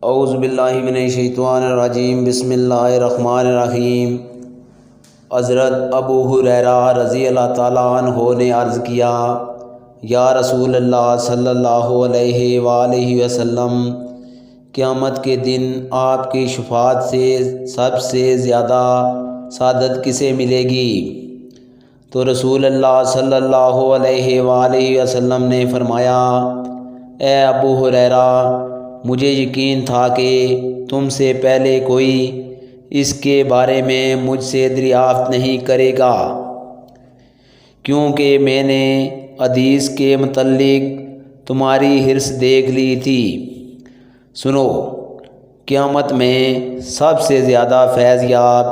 اعوذ باللہ من الشیطان الرجیم بسم اللہ الرحمن الرحیم۔ حضرت ابو ہریرہ رضی اللہ تعالیٰ عنہ نے عرض کیا، یا رسول اللہ صلی اللہ علیہ وآلہ وسلم، قیامت کے دن آپ کی شفاعت سے سب سے زیادہ سعادت کسے ملے گی؟ تو رسول اللہ صلی اللہ علیہ وآلہ وسلم نے فرمایا، اے ابو ہریرہ، مجھے یقین تھا کہ تم سے پہلے کوئی اس کے بارے میں مجھ سے دریافت نہیں کرے گا، کیونکہ میں نے حدیث کے متعلق تمہاری حرص دیکھ لی تھی۔ سنو، قیامت میں سب سے زیادہ فیض یاب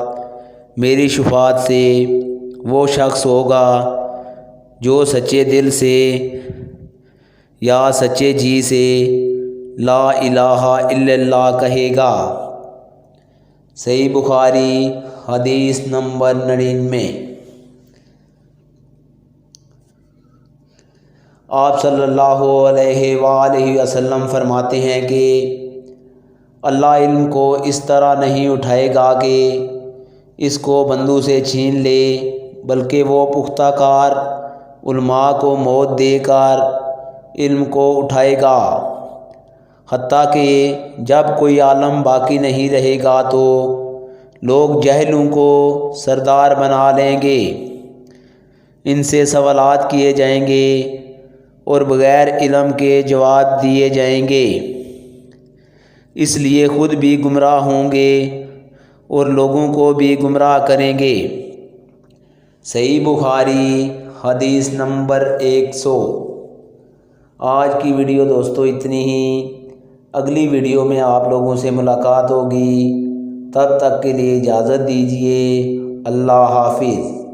میری شفاعت سے وہ شخص ہوگا جو سچے دل سے یا سچے جی سے لا الہ الا اللہ کہے گا۔ صحیح بخاری حدیث نمبر 99۔ آپ صلی اللہ علیہ وآلہ وسلم فرماتے ہیں کہ اللہ علم کو اس طرح نہیں اٹھائے گا کہ اس کو بندوں سے چھین لے، بلکہ وہ پختہ کار علماء کو موت دے کر علم کو اٹھائے گا، حتیٰ کہ جب کوئی عالم باقی نہیں رہے گا تو لوگ جاہلوں کو سردار بنا لیں گے، ان سے سوالات کیے جائیں گے اور بغیر علم کے جواب دیے جائیں گے، اس لیے خود بھی گمراہ ہوں گے اور لوگوں کو بھی گمراہ کریں گے۔ صحیح بخاری حدیث نمبر 100۔ آج کی ویڈیو دوستو اتنی ہی، اگلی ویڈیو میں آپ لوگوں سے ملاقات ہوگی، تب تک کے لیے اجازت دیجیے، اللہ حافظ۔